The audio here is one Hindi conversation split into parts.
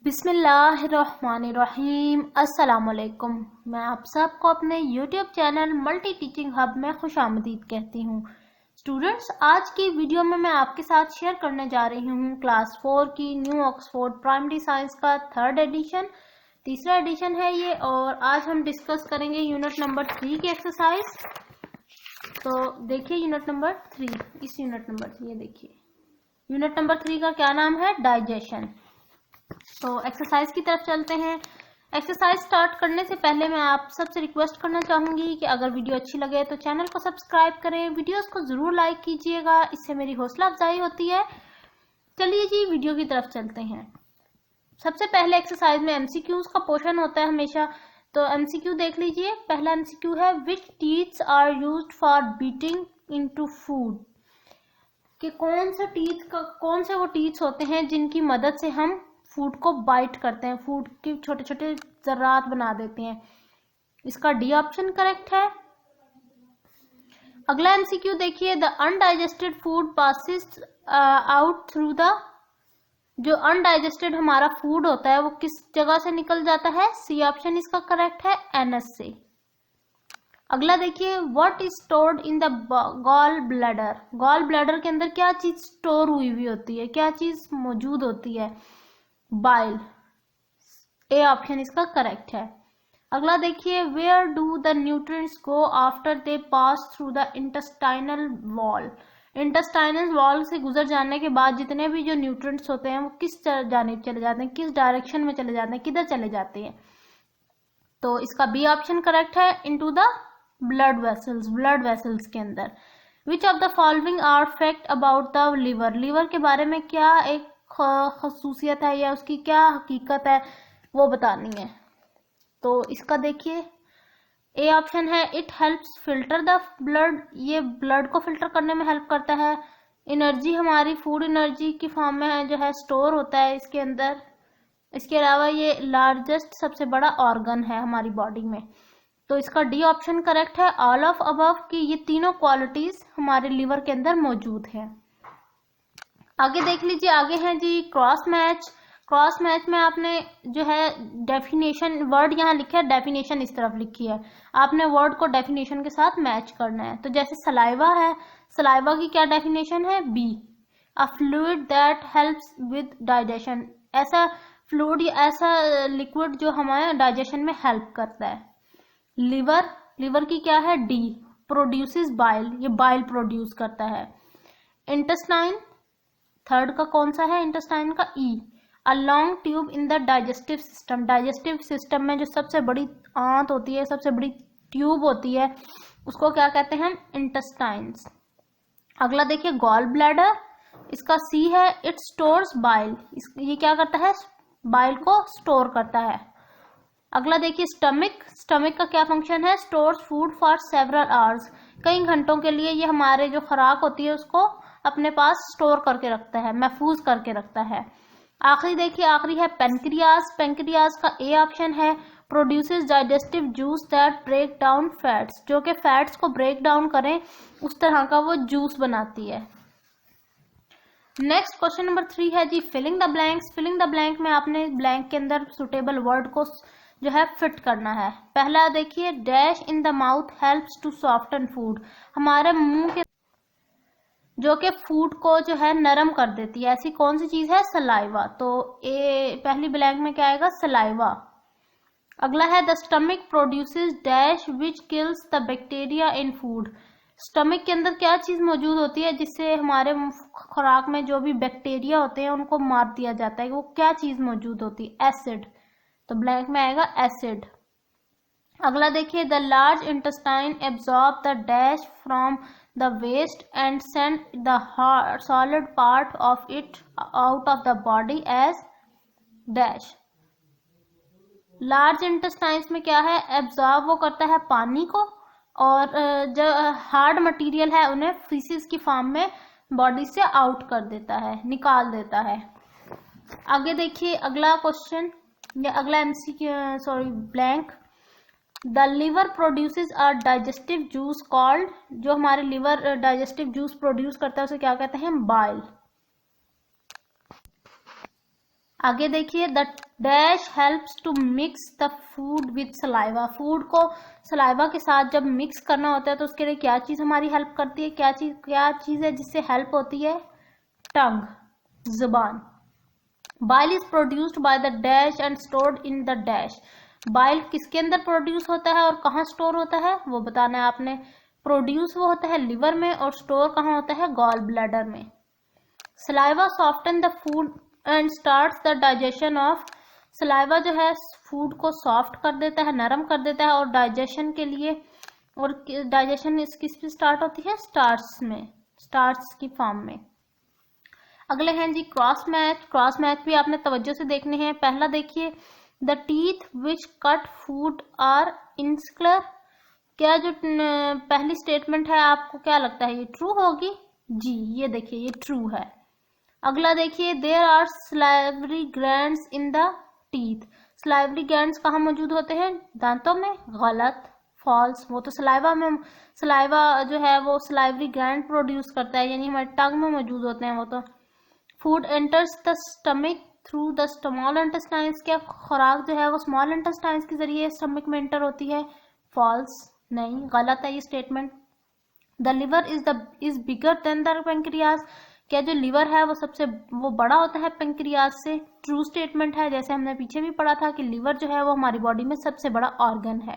बिस्मिल्लाहिर्रहमानिर्रहीम। अस्सलामुअलैकुम। मैं आप सबको अपने YouTube channel multi teaching hub में खुशामदीद कहती हूँ। स्टूडेंट्स, आज की वीडियो में मैं आपके साथ शेयर करने जा रही हूँ क्लास 4 की न्यू ऑक्सफोर्ड प्राइमरी साइंस का थर्ड एडिशन, तीसरा एडिशन है ये। और आज हम डिस्कस करेंगे यूनिट नंबर 3 की एक्सरसाइज। तो देखिए यूनिट नंबर 3, इस यूनिट नंबर 3 ये देखिए यूनिट नंबर 3 का क्या नाम है, डाइजेशन। तो एक्सरसाइज की तरफ चलते हैं। एक्सरसाइज स्टार्ट करने से पहले मैं आप सबसे रिक्वेस्ट करना चाहूंगी कि अगर वीडियो अच्छी लगे तो चैनल को सब्सक्राइब करें, वीडियोस को जरूर लाइक कीजिएगा, इससे मेरी हौसला अफजाई होती है। चलिए जी वीडियो की तरफ चलते हैं। सबसे पहले एक्सरसाइज में एमसीक्यूज का पोर्शन होता है हमेशा, तो एमसीक्यू देख लीजिए। पहला एमसीक्यू है which teeths are used for biting into food, कि कौन से वो टीथ्स होते हैं जिनकी मदद से हम फूड को बाइट करते हैं, फूड के छोटे छोटे जर्रात बना देते हैं। इसका डी ऑप्शन करेक्ट है। अगला एमसीक्यू देखिए, the undigested food passes out through the, जो अनडाइजेस्टेड हमारा फूड होता है वो किस जगह से निकल जाता है, सी ऑप्शन इसका करेक्ट है, एनएस से। अगला देखिए, what is stored in the gall bladder, gall bladder के अंदर क्या चीज स्टोर हुई होती है, क्या चीज मौजूद होती है, बाइल, ए ऑप्शन इसका करेक्ट है। अगला देखिए, where do the nutrients go after they pass through the intestinal wall, intestinal wall से गुजर जाने के बाद जितने भी जो न्यूट्रिएंट्स होते हैं वो किस जानिब चले जाते हैं, किस डायरेक्शन में चले जाते हैं, किधर चले जाते हैं। तो इसका बी ऑप्शन करेक्ट है, into the blood vessels, blood vessels के अंदर। Which of the following are fact about the liver, लिवर के बारे में क्या एक खसूसियत है या उसकी क्या हकीकत है वो बतानी है। तो इसका देखिए ए ऑप्शन है, it helps filter the blood, ये ब्लड को फिल्टर करने में हेल्प करता है। एनर्जी हमारी फूड एनर्जी की फॉर्म में जो है स्टोर होता है इसके अंदर। इसके अलावा ये लार्जेस्ट सबसे बड़ा ऑर्गन है हमारी बॉडी में। तो इसका डी ऑप्शन करेक्ट है, ऑल ऑफ अबव, की ये तीनों क्वालिटीज हमारे लिवर के अंदर मौजूद है। आगे देख लीजिए, आगे है जी क्रॉस मैच। क्रॉस मैच में आपने जो है डेफिनेशन, वर्ड यहाँ लिखा है, डेफिनेशन इस तरफ लिखी है, आपने वर्ड को डेफिनेशन के साथ मैच करना है। तो जैसे सलाइवा है, सलाइवा की क्या डेफिनेशन है, B, a fluid that helps with digestion, ऐसा फ्लूइड या ऐसा लिक्विड जो हमारे डाइजेशन में हेल्प करता है। लिवर, लिवर की क्या है, डी, प्रोड्यूसेस बाइल, ये बाइल प्रोड्यूस करता है। इंटेस्टाइन थर्ड का कौन सा है, इंटेस्टाइन का ई, a long tube in the digestive system, digestive system में जो सबसे बड़ी आंत होती है, सबसे बड़ी ट्यूब होती है, उसको क्या कहते हैं, इंटेस्टाइन्स। अगला देखिए गॉल ब्लैडर, इसका सी है, इट स्टोर्स बाइल, ये क्या करता है, बाइल को स्टोर करता है। अगला देखिए स्टमक, स्टमक का क्या फंक्शन है, stores food for several hours, कई घंटों के लिए ये हमारे जो खुराक होती है उसको अपने पास स्टोर करके रखता है, महफूज करके रखता है। आखिरी देखिए, आखिरी है पेनक्रियाज, पेनक्रियाज का ए ऑप्शन है, produces digestive juice that break down fats, जो कि फैट्स को ब्रेक डाउन करें उस तरह का वो जूस बनाती है। नेक्स्ट क्वेश्चन नंबर 3 है जी filling the blanks. Filling the blank में आपने ब्लैंक के अंदर सुटेबल वर्ड को जो है फिट करना है। पहला देखिए, dash in the mouth helps to soften food, हमारे मुंह के जो कि फूड को जो है नरम कर देती है, ऐसी कौन सी चीज है, सलाइवा। तो ए पहली ब्लैंक में क्या आएगा, सलाइवा। अगला है the stomach produces dash which kills the bacteria in food, stomach के अंदर क्या चीज मौजूद होती है जिससे हमारे खुराक में जो भी बैक्टीरिया होते हैं उनको मार दिया जाता है, वो क्या चीज मौजूद होती है, एसिड। तो ब्लैंक में आएगा एसिड। अगला देखिए, the large intestine absorb the dash from the waste and send the solid part of it out of the body as dash. Large intestines में क्या है, एब्जॉर्ब वो करता है पानी को, और जो हार्ड मटेरियल है उन्हें फीसिस की फॉर्म में बॉडी से आउट कर देता है, निकाल देता है। आगे देखिए अगला क्वेश्चन या अगला MCQ, sorry blank, the liver produces a digestive juice called, जो हमारे लिवर डाइजेस्टिव जूस प्रोड्यूस करता है उसे क्या कहते हैं, बाइल। आगे देखिए, the dash helps to mix the food with saliva. Food को सलाइवा के साथ जब मिक्स करना होता है तो उसके लिए क्या चीज हमारी हेल्प करती है, क्या चीज है जिससे हेल्प होती है, टंग, जुबान। Bile is produced by the dash and stored in the dash. Bile किसके अंदर प्रोड्यूस होता है और कहाँ स्टोर होता है वो बताना है आपने। प्रोड्यूस वो होता है लिवर में और स्टोर कहाँ होता है, गॉल ब्लैडर में। Saliva soften the food and starts the digestion of. Saliva जो है फूड को सॉफ्ट कर देता है, नरम कर देता है और डाइजेशन के लिए, और डाइजेशन किस पे स्टार्ट होती है, स्टार्च में, स्टार्च की फॉर्म में। अगले हैं जी क्रॉस मैच। क्रॉस मैच भी आपने तवज्जो से देखने हैं। पहला देखिए, the teeth which cut food are incisors. क्या जो पहली स्टेटमेंट है आपको क्या लगता है ये ट्रू होगी जी, ये देखिए ये ट्रू है। अगला देखिए, there are salivary glands in the teeth. Salivary glands कहाँ मौजूद होते हैं, दांतों में, गलत, फॉल्स। वो तो सलाइवा में, सलाइवा जो है वो स्लाइवरी ग्लैंड प्रोड्यूस करता है, यानी हमारे टंग में मौजूद होते हैं वो तो। Food enters the stomach through the small intestines. क्या खुराक जो है वो स्मॉल इंटेस्टाइन्स के जरिए स्टमक में एंटर होती है, फॉल्स, नहीं, गलत है ये statement. The liver is bigger than the pancreas. क्या जो लिवर है वो बड़ा होता है पेंक्रियाज से, ट्रू स्टेटमेंट है। जैसे हमने पीछे भी पढ़ा था कि लिवर जो है वो हमारी बॉडी में सबसे बड़ा ऑर्गन है।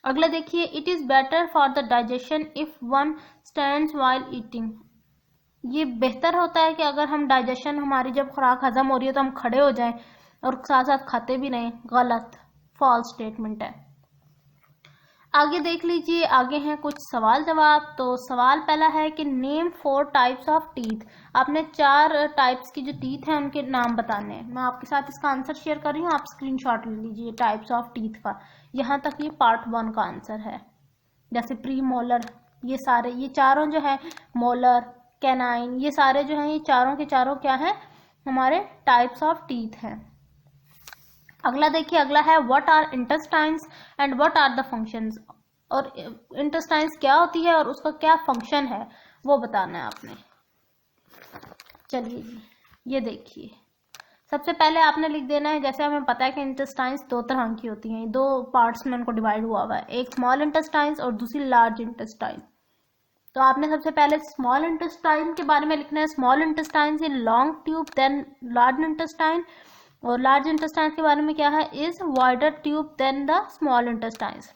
अगला देखिए, it is better for the digestion if one stands while eating. ये बेहतर होता है कि अगर हम डाइजेशन, हमारी जब खुराक हजम हो रही है तो हम खड़े हो जाएं और साथ साथ खाते भी नहीं, गलत, फॉल्स स्टेटमेंट है। आगे देख लीजिए, आगे हैं कुछ सवाल जवाब। तो सवाल पहला है कि नेम 4 टाइप्स ऑफ टीथ। आपने 4 टाइप्स की जो टीथ हैं उनके नाम बताने हैं। मैं आपके साथ इसका आंसर शेयर कर रही हूँ, आप स्क्रीनशॉट ले लीजिए टाइप्स ऑफ टीथ का। यहाँ तक ये पार्ट 1 का आंसर है। जैसे प्री मोलर, ये सारे, ये चारों जो है, मोलर, कैनाइन, ये सारे जो हैं ये चारों के चारों क्या हैं, हमारे टाइप्स ऑफ टीथ हैं। अगला देखिए, अगला है what are intestines and what are the functions. और इंटेस्टाइन्स क्या होती है और उसका क्या फंक्शन है वो बताना है आपने। चलिए ये देखिए, सबसे पहले आपने लिख देना है, जैसे हमें पता है कि इंटेस्टाइन्स 2 तरह की होती हैं, 2 पार्ट्स में उनको डिवाइड हुआ हुआ है, एक स्मॉल इंटेस्टाइन्स और दूसरी लार्ज इंटेस्टाइन। तो आपने सबसे पहले स्मॉल इंटेस्टाइन के बारे में लिखना है। स्मॉल इंटेस्टाइन से long tube, then large intestine. और लार्ज इंटेस्टाइन के बारे में क्या है, is wider tube than the small intestines.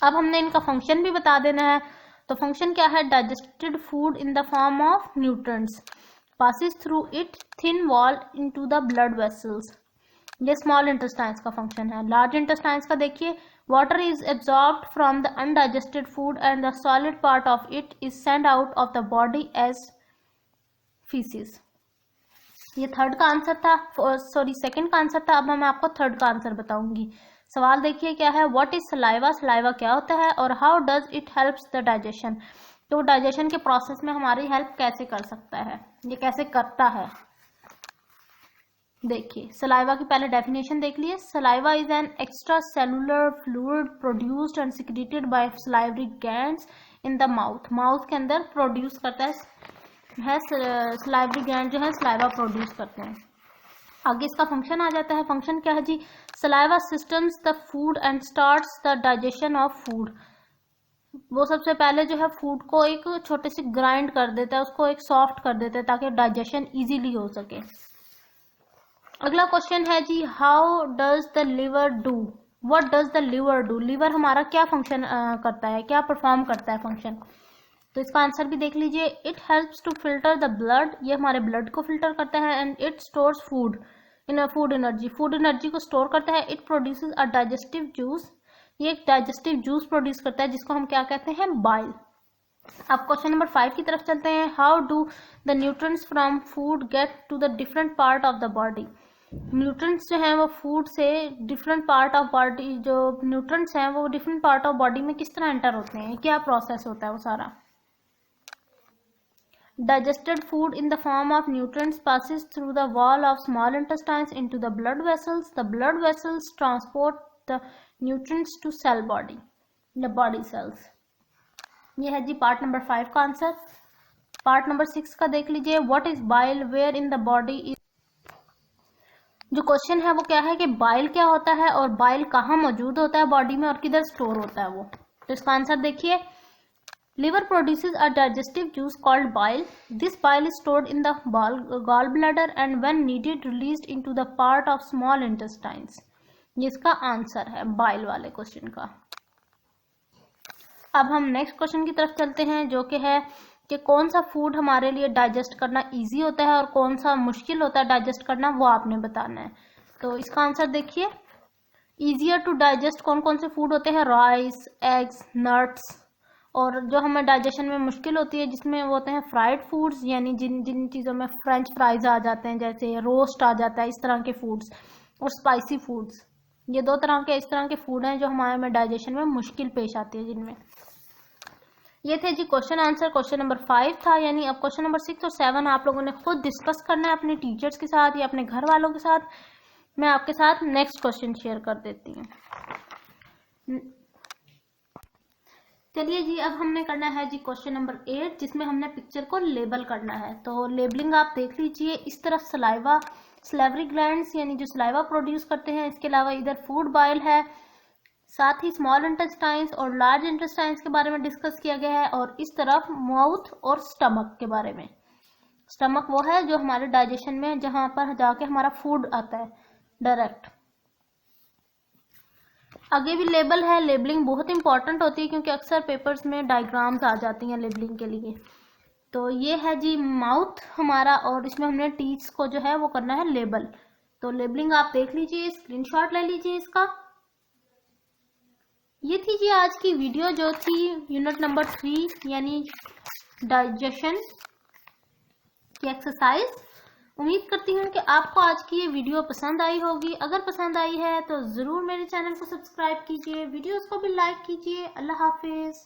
अब हमने इनका फंक्शन भी बता देना है। तो फंक्शन क्या है, digested food in the form of nutrients passes through it thin wall into the blood vessels. ये स्मॉल इंटेस्टाइन्स का फंक्शन है। लार्ज इंटेस्टाइन्स का देखिए, water is absorbed from the undigested food and the solid part of it is send out of the body as faeces. ये थर्ड का आंसर था, सॉरी सेकंड का आंसर था। अब मैं आपको थर्ड का आंसर बताऊंगी। सवाल देखिए क्या है, व्हाट इज सलाइवा। सलाइवा क्या होता है और how does it helps the digestion. तो डाइजेशन के प्रोसेस में हमारी हेल्प कैसे कर सकता है, ये कैसे करता है। देखिए सलाइवा की पहले डेफिनेशन देख लिए। Saliva is an extra cellular fluid produced and secreted by salivary glands in the mouth. Mouth के अंदर प्रोड्यूस करता है सलाइवरी ग्लैंड जो है सलाइवा प्रोड्यूस करते हैं। आगे इसका फंक्शन आ जाता है। फंक्शन क्या है जी, saliva systems the food and starts the digestion of food. वो सबसे पहले जो है फूड को एक छोटे से ग्राइंड कर देता है, उसको एक सॉफ्ट कर देता है ताकि डाइजेशन इजीली हो सके। अगला क्वेश्चन है जी, how does the liver do. What does the liver do. Liver हमारा क्या फंक्शन करता है, क्या परफॉर्म करता है फंक्शन। तो इसका आंसर भी देख लीजिए। It helps to filter the blood, ये हमारे ब्लड को फिल्टर करता है। And it stores food in food energy, food energy को स्टोर करता है। It produces a digestive juice, ये एक डाइजेस्टिव जूस प्रोड्यूस करता है जिसको हम क्या कहते हैं, बाइल। अब क्वेश्चन नंबर 5 की तरफ चलते हैं। How do the nutrients from food get to the different part of the body. Nutrients जो हैं वो फूड से डिफरेंट पार्ट ऑफ बॉडी, जो न्यूट्रिएंट्स हैं वो डिफरेंट पार्ट ऑफ बॉडी में किस तरह एंटर होते हैं, क्या प्रोसेस होता है वो सारा। Digested food in the form of nutrients passes through the wall of small intestines into the blood vessels. The blood vessels transport the nutrients to cell body, the body cells. ये है जी पार्ट नंबर 5 का आंसर। पार्ट नंबर 6 का देख लीजिए। What is bile, where in the body is जो क्वेश्चन है वो क्या है कि बाइल क्या होता है और बाइल कहाँ मौजूद होता है बॉडी में और किधर स्टोर होता है वो। तो इसका आंसर देखिए, liver produces a digestive juice called bile. This bile is stored in the gallbladder and when needed released into the part of small intestines. ये इसका आंसर है बाइल वाले क्वेश्चन का। अब हम नेक्स्ट क्वेश्चन की तरफ चलते हैं, जो कि है कि कौन सा फूड हमारे लिए डाइजेस्ट करना इजी होता है और कौन सा मुश्किल होता है डाइजेस्ट करना, वो आपने बताना है। तो इसका आंसर देखिए, ईजियर टू डाइजेस्ट कौन कौन से फूड होते हैं, राइस, एग्स, नट्स। और जो हमें डाइजेशन में मुश्किल होती है जिसमें वो होते हैं फ्राइड फूड्स, यानी जिन जिन चीज़ों में फ्रेंच फ्राइज आ जाते हैं, जैसे रोस्ट आ जाता है, इस तरह के फूड्स, और स्पाइसी फूड्स। ये दो तरह के इस तरह के फूड हैं जो हमारे में डाइजेशन में मुश्किल पेश आती है जिनमें। ये थे जी क्वेश्चन आंसर। क्वेश्चन नंबर 5 था, यानी अब क्वेश्चन नंबर 6 और 7 आप लोगों ने खुद डिस्कस करना है अपने टीचर्स के साथ या अपने घर वालों के साथ। मैं आपके साथ नेक्स्ट क्वेश्चन शेयर कर देती हूँ। चलिए जी, अब हमने करना है जी क्वेश्चन नंबर 8, जिसमें हमने पिक्चर को लेबल करना है। तो लेबलिंग आप देख लीजिए, इस तरफ सलाइवरी ग्लैंड्स यानी जो सलाइवा प्रोड्यूस करते हैं, इसके अलावा इधर फूड बाइल है, साथ ही स्मॉल इंटेस्टाइन्स और लार्ज इंटेस्टाइन्स के बारे में डिस्कस किया गया है, और इस तरफ माउथ और स्टमक के बारे में। स्टमक वो है जो हमारे डाइजेशन में जहां पर जाके हमारा फूड आता है डायरेक्ट। आगे भी लेबल है। लेबलिंग बहुत इंपॉर्टेंट होती है क्योंकि अक्सर पेपर्स में डायग्राम्स आ जाती हैं लेबलिंग के लिए। तो ये है जी माउथ हमारा, और इसमें हमने टीथ को जो है वो करना है लेबल। तो लेबलिंग आप देख लीजिए, स्क्रीनशॉट ले लीजिए इसका। ये थी जी आज की वीडियो जो थी यूनिट नंबर 3 यानी डाइजेशन की एक्सरसाइज। उम्मीद करती हूँ कि आपको आज की ये वीडियो पसंद आई होगी। अगर पसंद आई है तो ज़रूर मेरे चैनल को सब्सक्राइब कीजिए, वीडियोस को भी लाइक कीजिए। अल्लाह हाफिज़।